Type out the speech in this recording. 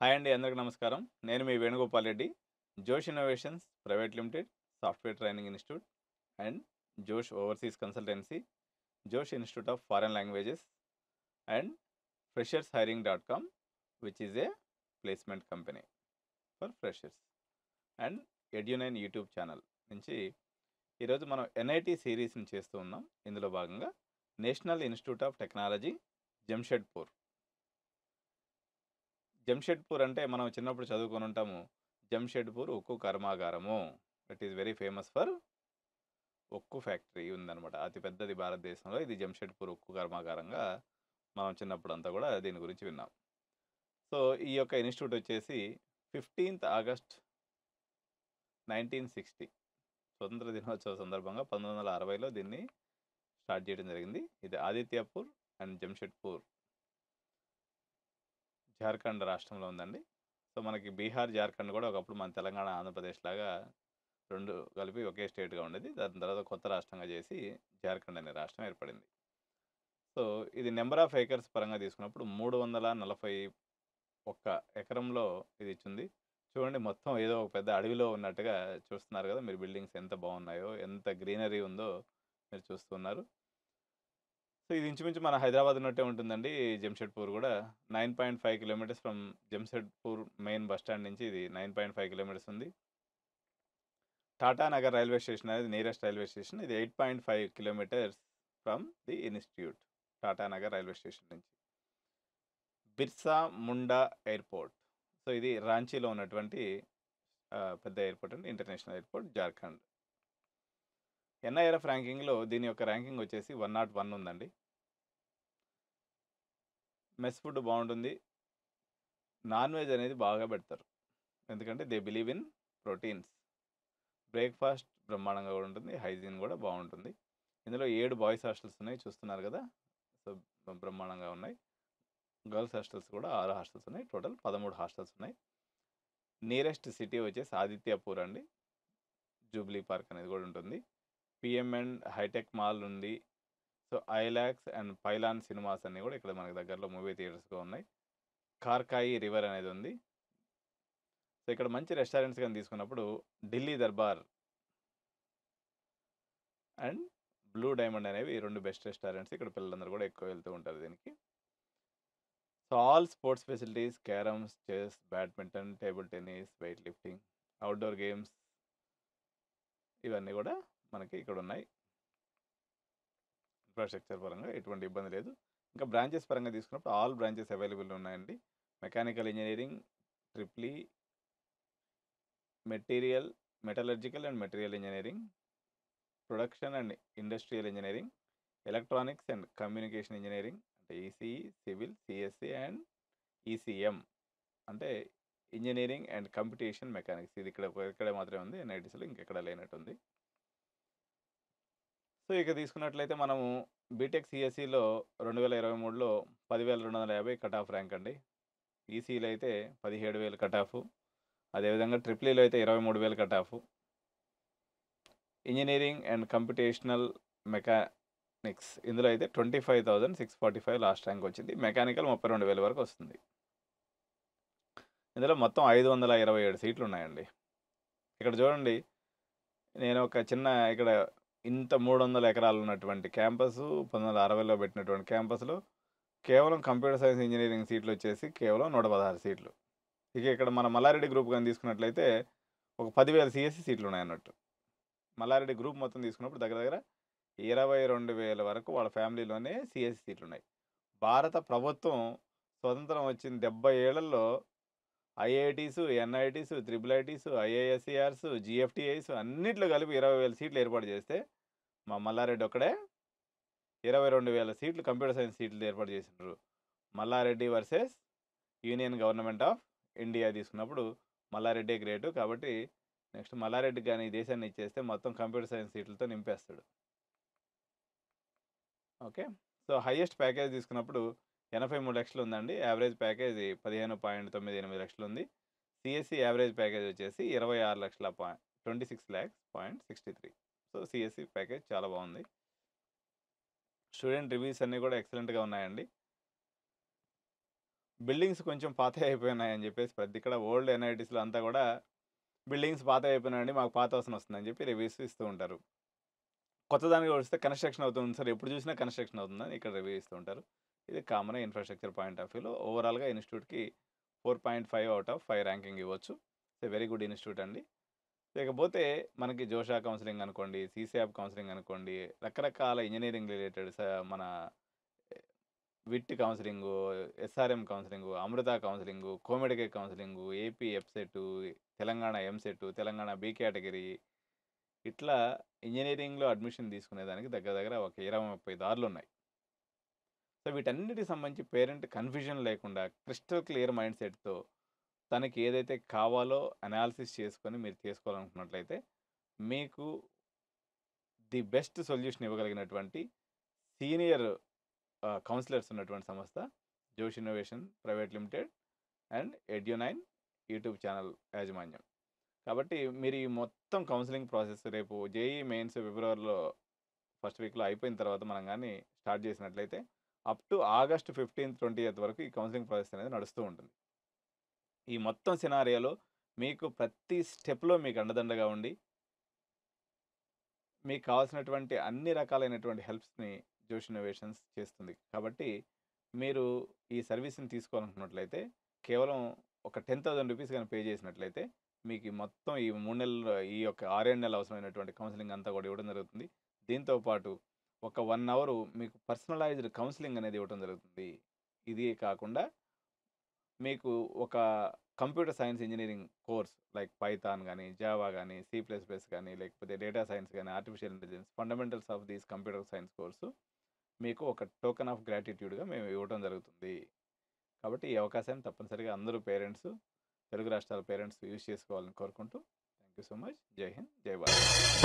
Hi అండి, అందరికీ నమస్కారం. నేను మీ Venugopal Reddy. Josh innovations private limited, software training institute and Josh overseas consultancy, Josh institute of foreign languages and freshers hiring dot com, which is a placement company for freshers and Edunine YouTube channel నుంచి ఈరోజు మనం NIT సిరీస్ని చేస్తూ ఉన్నాం. ఇందులో భాగంగా national institute of technology, Jamshedpur. Jamshedpur అంటే మనం చిన్నప్పుడు చదువుకొని ఉంటాము. జంషెడ్పూర్ ఉక్కు కర్మాగారము. It is very famous for ఉక్కు ఫ్యాక్టరీ ఉందన్నమాట. అతి పెద్దది భారతదేశంలో. ఇది జంషెడ్పూర్ ఉక్కు కర్మాగారంగా మనం చిన్నప్పుడు అంతా కూడా దీని గురించి విన్నాం. సో ఈ యొక్క ఇన్స్టిట్యూట్ వచ్చేసి 15th ఆగస్ట్ 1960 స్వతంత్ర దినోత్సవ సందర్భంగా 1960లో దీన్ని స్టార్ట్ చేయడం జరిగింది. ఇది ఆదిత్యపూర్ అండ్ జంషెడ్పూర్, జార్ఖండ్ రాష్ట్రంలో ఉందండి. సో మనకి బీహార్, జార్ఖండ్ కూడా ఒకప్పుడు మన తెలంగాణ, ఆంధ్రప్రదేశ్ లాగా రెండు కలిపి ఒకే స్టేట్గా ఉండేది. దాని తర్వాత కొత్త రాష్ట్రంగా చేసి జార్ఖండ్ అనే రాష్ట్రం ఏర్పడింది. సో ఇది నెంబర్ ఆఫ్ ఏకర్స్ పరంగా తీసుకున్నప్పుడు 341 ఎకరంలో ఇది ఇచ్చింది. చూడండి, మొత్తం ఏదో ఒక పెద్ద అడవిలో ఉన్నట్టుగా చూస్తున్నారు కదా మీరు. బిల్డింగ్స్ ఎంత బాగున్నాయో, ఎంత గ్రీనరీ ఉందో మీరు చూస్తున్నారు. సో ఇది ఇంచుమించు మన హైదరాబాద్ ఉన్నట్టే ఉంటుందండి. జంషెడ్పూర్ కూడా 9.5 kilometres from Jamshedpur main bus stand నుంచి ఇది 9.5 కిలోమీటర్స్ ఉంది. టాటా నగర్ రైల్వే స్టేషన్ అనేది నియరెస్ట్ రైల్వే స్టేషన్. ఇది 8.5 kilometres from the institute, Tata Nagar railway station నుంచి. బిర్సా ముండా ఎయిర్పోర్ట్. సో ఇది రాంచీలో ఉన్నటువంటి పెద్ద ఎయిర్పోర్ట్ అండి, ఇంటర్నేషనల్ ఎయిర్పోర్ట్, జార్ఖండ్. ఎన్ఐఆర్ఎఫ్ ర్యాంకింగ్లో దీని యొక్క ర్యాంకింగ్ వచ్చేసి 101 ఉందండి. మెస్ ఫుడ్ బాగుంటుంది. నాన్ వెజ్ అనేది బాగా పెడతారు, ఎందుకంటే they believe in proteins. Breakfast బ్రహ్మాండంగా కూడా ఉంటుంది, హైజీన్ కూడా బాగుంటుంది. ఇందులో 7 బాయ్స్ హాస్టల్స్ ఉన్నాయి, చూస్తున్నారు కదా. సో బ్రహ్మాండంగా ఉన్నాయి. గర్ల్స్ హాస్టల్స్ కూడా 6 హాస్టల్స్ ఉన్నాయి. టోటల్ 13 హాస్టల్స్ ఉన్నాయి. నియరెస్ట్ సిటీ వచ్చేసి ఆదిత్యపూర్ అండి. జూబ్లీ పార్క్ అనేది కూడా ఉంటుంది. పిఎం అండ్ హైటెక్ మాల్ ఉంది. సో ఐలాక్స్ అండ్ పైలాన్ సినిమాస్ అన్నీ కూడా ఇక్కడ మనకి దగ్గరలో మూవీ థియేటర్స్గా ఉన్నాయి. కార్కాయి రివర్ అనేది ఉంది. సో ఇక్కడ మంచి రెస్టారెంట్స్ కానీ తీసుకున్నప్పుడు Delhi Darbar and blue diamond అనేవి 2 బెస్ట్ రెస్టారెంట్స్. ఇక్కడ పిల్లలందరూ కూడా ఎక్కువ వెళ్తూ ఉంటారు దీనికి. So all sports facilities, carroms, chess, badminton, table tennis, weight lifting, outdoor games, ఇవన్నీ కూడా మనకి ఇక్కడ ఉన్నాయి. ఇన్ఫ్రాస్ట్రక్చర్ పరంగా ఎటువంటి ఇబ్బంది లేదు. ఇంకా బ్రాంచెస్ పరంగా తీసుకున్నప్పుడు ఆల్ బ్రాంచెస్ అవైలబుల్ ఉన్నాయండి. మెకానికల్ ఇంజనీరింగ్, ట్రిప్లీ, metallurgical and material engineering, production and industrial engineering, electronics and communication engineering అంటే ECE, civil, CSC and ECM అంటే ఇంజనీరింగ్ అండ్ కంప్యూటేషన్ మెకానిక్స్. ఇది ఇక్కడే మాత్రమే ఉంది, ఎన్ఐటీసీలో ఇంకెక్కడ లేనట్టుంది. సో ఇక తీసుకున్నట్లయితే మనము బీటెక్ సిఎస్సిలో 2023లో 10,250 కట్ ఆఫ్ ర్యాంక్ అండి. ఈసీలో అయితే 17,000 కట్ ఆఫ్. అదేవిధంగా ట్రిపుల్ ఈలో అయితే 23,000 cut off. Engineering and computational mechanics ఇందులో అయితే 25,645 లాస్ట్ ర్యాంక్ వచ్చింది. మెకానికల్ 32,000 వరకు వస్తుంది. ఇందులో మొత్తం 527 సీట్లు ఉన్నాయండి. ఇక్కడ చూడండి, నేను ఒక చిన్న ఇక్కడ ఇంత 300 ఎకరాలు ఉన్నటువంటి క్యాంపస్, 1960లో పెట్టినటువంటి క్యాంపస్లో కేవలం కంప్యూటర్ సైన్స్ ఇంజనీరింగ్ సీట్లు వచ్చేసి కేవలం 116 సీట్లు. ఇక ఇక్కడ మన మల్లారెడ్డి గ్రూప్ కానీ తీసుకున్నట్లయితే ఒక 10,000 సిఎస్సి సీట్లు ఉన్నాయన్నట్టు. మల్లారెడ్డి గ్రూప్ మొత్తం తీసుకున్నప్పుడు దగ్గర దగ్గర 22,000 వరకు వాళ్ళ ఫ్యామిలీలోనే సిఎస్సి సీట్లు ఉన్నాయి. భారత ప్రభుత్వం స్వతంత్రం వచ్చిన 70 ఏళ్లలో IITs, NITs, triple ITs, IISERs, GFTIs అన్నిట్లో కలిపి 20,000 సీట్లు ఏర్పాటు చేస్తే మా మల్లారెడ్డి ఒక్కడే 22,000 సీట్లు కంప్యూటర్ సైన్స్ సీట్లు ఏర్పాటు చేసినారు. Malla Reddy versus union government of India తీసుకున్నప్పుడు మల్లారెడ్డి గ్రేటు. కాబట్టి నెక్స్ట్ మల్లారెడ్డి కానీ ఈ దేశాన్ని ఇచ్చేస్తే మొత్తం కంప్యూటర్ సైన్స్ సీట్లతో నింపేస్తాడు. ఓకే. సో హైయెస్ట్ ప్యాకేజ్ తీసుకున్నప్పుడు 83 లక్షలు ఉందండి. యావరేజ్ ప్యాకేజ్ 15.98 లక్షలు ఉంది. సిఎస్సి యావరేజ్ ప్యాకేజ్ వచ్చేసి 26,63. సో సిఎస్సి ప్యాకేజ్ చాలా బాగుంది. స్టూడెంట్ రివ్యూస్ అన్నీ కూడా ఎక్సలెంట్గా ఉన్నాయండి. బిల్డింగ్స్ కొంచెం పాతవి అయిపోయినాయని చెప్పేసి ప్రతి ఇక్కడ ఓల్డ్ ఎన్ఐటీస్‌లో అంతా కూడా బిల్డింగ్స్ పాతవి అయిపోయినాయండి. మాకు పాత వాసన వస్తుందని చెప్పి రివ్యూస్ ఇస్తూ ఉంటారు. కొత్తదానికి పోలిస్తే కన్‌స్ట్రక్షన్ అవుతుంది సార్. ఎప్పుడు చూసినా కన్‌స్ట్రక్షన్ అవుతుందని ఇక్కడ రివ్యూ ఇస్తూ ఉంటారు. ఇది కామన్ ఇన్‌ఫ్రాస్ట్రక్చర్ పాయింట్ ఆఫ్ వ్యూలో ఓవరాల్‌గా ఇన్‌స్టిట్యూట్‌కి 4.5 ఔట్ ఆఫ్ 5 ర్యాంకింగ్ ఇవ్వచ్చు. It's a very good institute అండి. ఇకపోతే మనకి జోషా కౌన్సెలింగ్ అనుకోండి, సీసాప్ కౌన్సెలింగ్ అనుకోండి, రకరకాల ఇంజినీరింగ్ రిలేటెడ్ మన విట్ కౌన్సెలింగు, ఎస్ఆర్ఎం కౌన్సెలింగు, అమృత కౌన్సెలింగు, కోమెడికే కౌన్సెలింగు, AP ఎఫ్సెట్, Telangana EAMCET, Telangana B category ఇట్లా ఇంజినీరింగ్‌లో అడ్మిషన్ తీసుకునేదానికి దగ్గర దగ్గర ఒక 20, 30 దారులున్నాయి. సో, వీటన్నిటికి సంబంధించి పేరెంట్ కన్‌ఫ్యూజన్ లేకుండా క్రిస్టల్ క్లియర్ మైండ్ సెట్‌తో తనకి ఏదైతే కావాలో అనాలిసిస్ చేసుకొని మీరు చేసుకోవాలనుకున్నట్లయితే మీకు ది బెస్ట్ సొల్యూషన్ ఇవ్వగలిగినటువంటి సీనియర్ కౌన్సిలర్స్ ఉన్నటువంటి సంస్థ Josh innovation private limited and Edunine YouTube channel యాజమాన్యం. కాబట్టి మీరు ఈ మొత్తం కౌన్సిలింగ్ ప్రాసెస్ రేపు జేఈఈ మెయిన్స్ ఫిబ్రవరిలో ఫస్ట్ వీక్‌లో అయిపోయిన తర్వాత మనం గాని స్టార్ట్ చేసినట్లయితే అప్ టు ఆగస్ట్ 15, 20థ్ వరకు ఈ కౌన్సిలింగ్ ప్రాసెస్ అనేది నడుస్తూ ఉంటుంది. ఈ మొత్తం సినారియోలో మీకు ప్రతి స్టెప్‌లో మీకు అండదండగా ఉండి మీకు కావాల్సినటువంటి అన్ని రకాలైనటువంటి హెల్ప్స్‌ని జోష్ ఇన్నోవేషన్స్ చేస్తుంది. కాబట్టి మీరు ఈ సర్వీస్‌ని తీసుకోవాలనుకున్నట్లయితే కేవలం ఒక రూ. 10,000 గాని పే చేసినట్లయితే మీకు ఈ మొత్తం ఈ 3 నెలలు ఈ యొక్క 6, 7 నెలలు అవసరమైనటువంటి కౌన్సెలింగ్ అంతా కూడా ఇవ్వడం జరుగుతుంది. దీంతో పాటు ఒక 1 అవర్ మీకు పర్సనలైజ్డ్ కౌన్సెలింగ్ అనేది ఇవ్వడం జరుగుతుంది. ఇది కాకుండా మీకు ఒక computer science engineering course like Python గానీ, జావా గానీ, సి ప్లస్ ప్లస్ గానీ, లేకపోతే డేటా సైన్స్ గానీ, artificial intelligence fundamentals of these computer science course మీకు ఒక టోకెన్ ఆఫ్ గ్రాటిట్యూడ్‌గా మేము ఇవ్వడం జరుగుతుంది. కాబట్టి ఈ అవకాశాన్ని తప్పనిసరిగా అందరూ పేరెంట్స్, తెలుగు రాష్ట్రాల పేరెంట్స్ యూజ్ చేసుకోవాలని కోరుకుంటూ థాంక్ యూ సో మచ్. జై హింద్. జై భారత్.